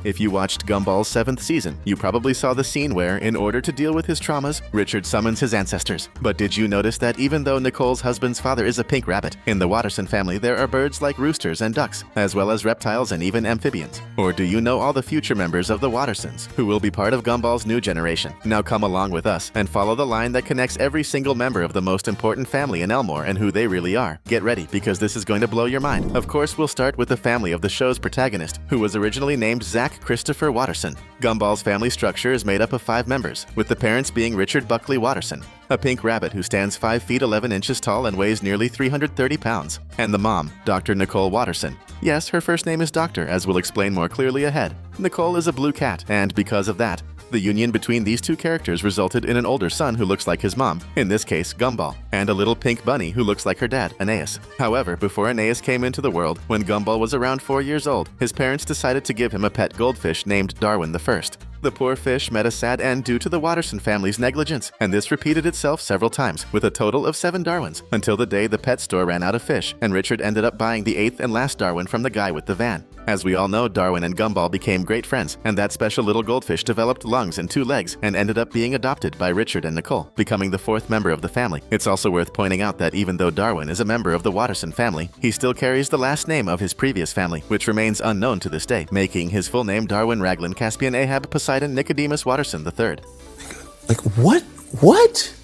If you watched Gumball's 7th season, you probably saw the scene where, in order to deal with his traumas, Richard summons his ancestors. But did you notice that even though Nicole's husband's father is a pink rabbit, in the Watterson family there are birds like roosters and ducks, as well as reptiles and even amphibians? Or do you know all the future members of the Wattersons, who will be part of Gumball's new generation? Now come along with us and follow the line that connects every single member of the most important family in Elmore and who they really are. Get ready, because this is going to blow your mind. Of course, we'll start with the family of the show's protagonist, who was originally named Zach Christopher Watterson. Gumball's family structure is made up of 5 members, with the parents being Richard Buckley Watterson, a pink rabbit who stands 5 feet 11 inches tall and weighs nearly 330 pounds, and the mom, Dr. Nicole Watterson. Yes, her first name is Doctor, as we'll explain more clearly ahead. Nicole is a blue cat, and because of that, the union between these two characters resulted in an older son who looks like his mom, in this case Gumball, and a little pink bunny who looks like her dad, Aeneas. However, before Aeneas came into the world, when Gumball was around 4 years old, his parents decided to give him a pet goldfish named Darwin I. The poor fish met a sad end due to the Watterson family's negligence, and this repeated itself several times, with a total of 7 Darwins, until the day the pet store ran out of fish, and Richard ended up buying the 8th and last Darwin from the guy with the van. As we all know, Darwin and Gumball became great friends, and that special little goldfish developed lungs and 2 legs, and ended up being adopted by Richard and Nicole, becoming the 4th member of the family. It's also worth pointing out that even though Darwin is a member of the Watterson family, he still carries the last name of his previous family, which remains unknown to this day, making his full name Darwin Raglan Caspian Ahab Poseidon Nicodemus Watterson III. Like, what? What?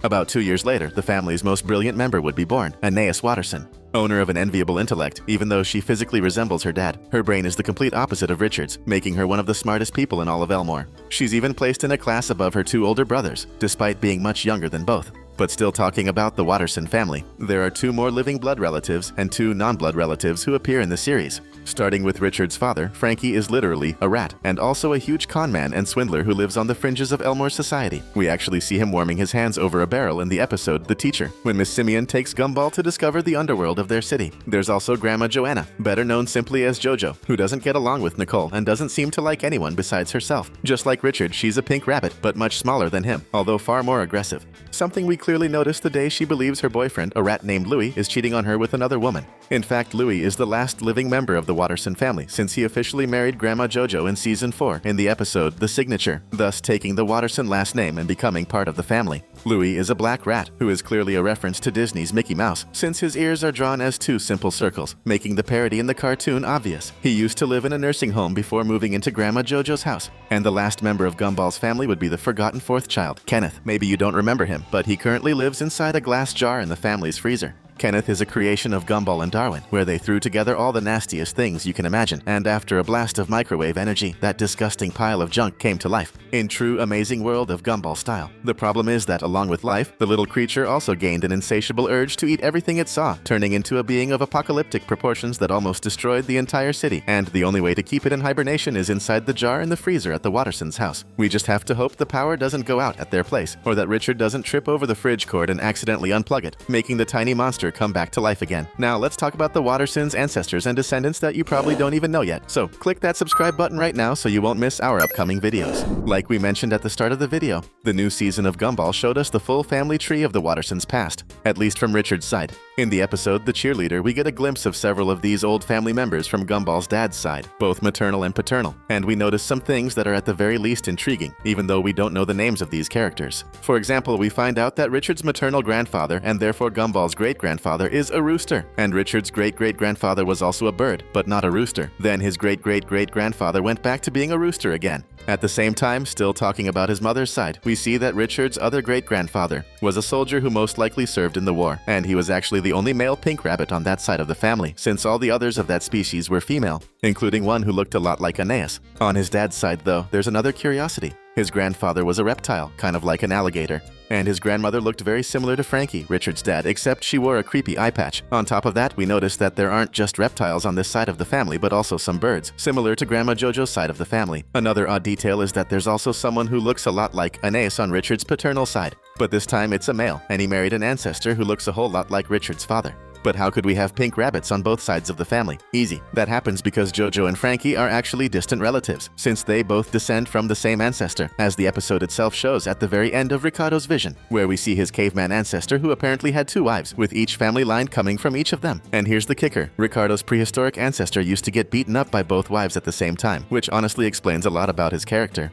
About 2 years later, the family's most brilliant member would be born, Aeneas Watterson. Owner of an enviable intellect, even though she physically resembles her dad, her brain is the complete opposite of Richard's, making her one of the smartest people in all of Elmore. She's even placed in a class above her 2 older brothers, despite being much younger than both. But still talking about the Watterson family, there are 2 more living blood relatives and 2 non-blood relatives who appear in the series. Starting with Richard's father, Frankie is literally a rat, and also a huge conman and swindler who lives on the fringes of Elmore society. We actually see him warming his hands over a barrel in the episode The Teacher, when Miss Simeon takes Gumball to discover the underworld of their city. There's also Grandma Joanna, better known simply as Jojo, who doesn't get along with Nicole and doesn't seem to like anyone besides herself. Just like Richard, she's a pink rabbit, but much smaller than him, although far more aggressive. Something we clearly notice the day she believes her boyfriend, a rat named Louis, is cheating on her with another woman. In fact, Louis is the last living member of the Watterson family, since he officially married Grandma Jojo in Season 4 in the episode The Signature, thus taking the Watterson last name and becoming part of the family. Louis is a black rat, who is clearly a reference to Disney's Mickey Mouse, since his ears are drawn as 2 simple circles, making the parody in the cartoon obvious. He used to live in a nursing home before moving into Grandma Jojo's house. And the last member of Gumball's family would be the forgotten 4th child, Kenneth. Maybe you don't remember him, but he currently lives inside a glass jar in the family's freezer. Kenneth is a creation of Gumball and Darwin, where they threw together all the nastiest things you can imagine, and after a blast of microwave energy, that disgusting pile of junk came to life, in true Amazing World of Gumball style. The problem is that, along with life, the little creature also gained an insatiable urge to eat everything it saw, turning into a being of apocalyptic proportions that almost destroyed the entire city, and the only way to keep it in hibernation is inside the jar in the freezer at the Wattersons' house. We just have to hope the power doesn't go out at their place, or that Richard doesn't trip over the fridge cord and accidentally unplug it, making the tiny monster come back to life again. Now let's talk about the Wattersons' ancestors and descendants that you probably don't even know yet. So click that subscribe button right now so you won't miss our upcoming videos. Like we mentioned at the start of the video, the new season of Gumball showed us the full family tree of the Wattersons' past, at least from Richard's side. In the episode The Cheerleader, we get a glimpse of several of these old family members from Gumball's dad's side, both maternal and paternal, and we notice some things that are at the very least intriguing, even though we don't know the names of these characters. For example, we find out that Richard's maternal grandfather, and therefore Gumball's great-grandfather, is a rooster, and Richard's great-great-grandfather was also a bird, but not a rooster. Then his great-great-great-grandfather went back to being a rooster again. At the same time, still talking about his mother's side, we see that Richard's other great-grandfather was a soldier who most likely served in the war, and he was actually the only male pink rabbit on that side of the family, since all the others of that species were female, including one who looked a lot like Aeneas. On his dad's side, though, there's another curiosity. His grandfather was a reptile, kind of like an alligator, and his grandmother looked very similar to Frankie, Richard's dad, except she wore a creepy eye patch. On top of that, we notice that there aren't just reptiles on this side of the family, but also some birds, similar to Grandma Jojo's side of the family. Another odd detail is that there's also someone who looks a lot like Aeneas on Richard's paternal side, but this time it's a male, and he married an ancestor who looks a whole lot like Richard's father. But how could we have pink rabbits on both sides of the family? Easy. That happens because JoJo and Frankie are actually distant relatives, since they both descend from the same ancestor, as the episode itself shows at the very end of Ricardo's vision, where we see his caveman ancestor who apparently had 2 wives, with each family line coming from each of them. And here's the kicker. Ricardo's prehistoric ancestor used to get beaten up by both wives at the same time, which honestly explains a lot about his character.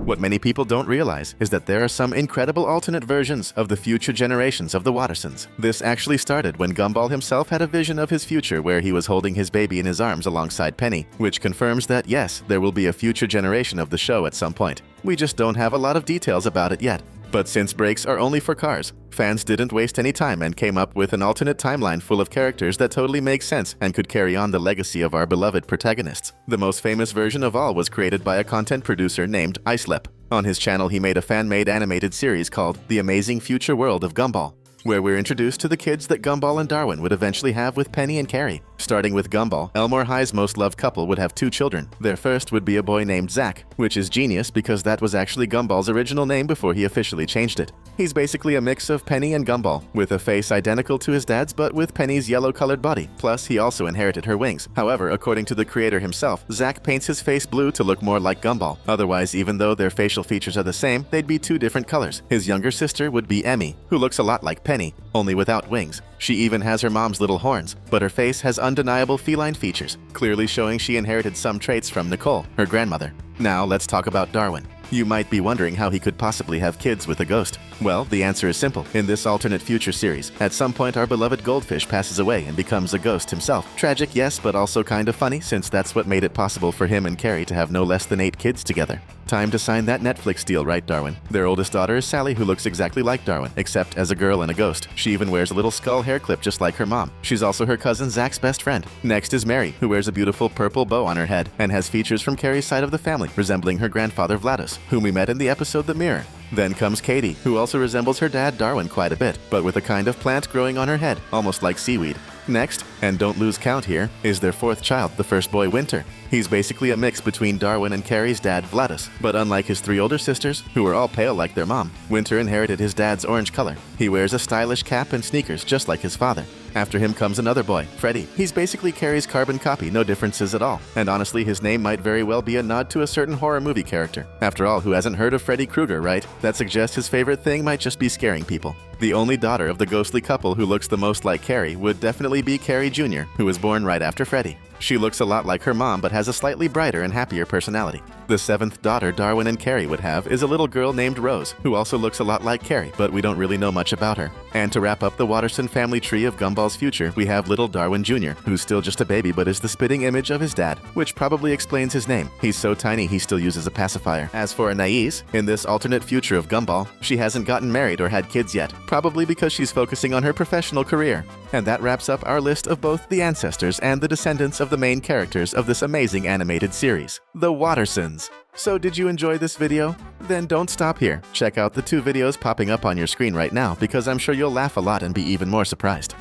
What many people don't realize is that there are some incredible alternate versions of the future generations of the Wattersons. This actually started when Gumball himself had a vision of his future where he was holding his baby in his arms alongside Penny, which confirms that yes, there will be a future generation of the show at some point. We just don't have a lot of details about it yet. But since breaks are only for cars, fans didn't waste any time and came up with an alternate timeline full of characters that totally makes sense and could carry on the legacy of our beloved protagonists. The most famous version of all was created by a content producer named Icelep. On his channel, he made a fan-made animated series called The Amazing Future World of Gumball, where we're introduced to the kids that Gumball and Darwin would eventually have with Penny and Carrie. Starting with Gumball, Elmore High's most loved couple would have 2 children. Their first would be a boy named Zach, which is genius because that was actually Gumball's original name before he officially changed it. He's basically a mix of Penny and Gumball, with a face identical to his dad's but with Penny's yellow-colored body. Plus, he also inherited her wings. However, according to the creator himself, Zach paints his face blue to look more like Gumball. Otherwise, even though their facial features are the same, they'd be 2 different colors. His younger sister would be Emmy, who looks a lot like Penny, only without wings. She even has her mom's little horns, but her face has undeniable feline features, clearly showing she inherited some traits from Nicole, her grandmother. Now let's talk about Darwin. You might be wondering how he could possibly have kids with a ghost. Well, the answer is simple. In this alternate future series, at some point our beloved goldfish passes away and becomes a ghost himself. Tragic, yes, but also kind of funny since that's what made it possible for him and Carrie to have no less than 8 kids together. Time to sign that Netflix deal, right, Darwin? Their oldest daughter is Sally, who looks exactly like Darwin, except as a girl and a ghost. She even wears a little skull hair clip just like her mom. She's also her cousin Zach's best friend. Next is Mary, who wears a beautiful purple bow on her head and has features from Carrie's side of the family, resembling her grandfather Vladis, whom we met in the episode The Mirror. Then comes Katie, who also resembles her dad Darwin quite a bit, but with a kind of plant growing on her head, almost like seaweed. Next, and don't lose count here, is their 4th child, the first boy Winter. He's basically a mix between Darwin and Carrie's dad Vladis, but unlike his 3 older sisters, who were all pale like their mom, Winter inherited his dad's orange color. He wears a stylish cap and sneakers just like his father. After him comes another boy, Freddy. He's basically Carrie's carbon copy, no differences at all. And honestly, his name might very well be a nod to a certain horror movie character. After all, who hasn't heard of Freddy Krueger, right? That suggests his favorite thing might just be scaring people. The only daughter of the ghostly couple who looks the most like Carrie would definitely be Carrie Jr., who was born right after Freddy. She looks a lot like her mom but has a slightly brighter and happier personality. The 7th daughter Darwin and Carrie would have is a little girl named Rose, who also looks a lot like Carrie, but we don't really know much about her. And to wrap up the Watterson family tree of Gumball's future, we have little Darwin Jr., who's still just a baby but is the spitting image of his dad, which probably explains his name. He's so tiny he still uses a pacifier. As for Anais, in this alternate future of Gumball, she hasn't gotten married or had kids yet, probably because she's focusing on her professional career. And that wraps up our list of both the ancestors and the descendants of the main characters of this amazing animated series, the Wattersons. So did you enjoy this video? Then don't stop here. Check out the 2 videos popping up on your screen right now because I'm sure you'll laugh a lot and be even more surprised.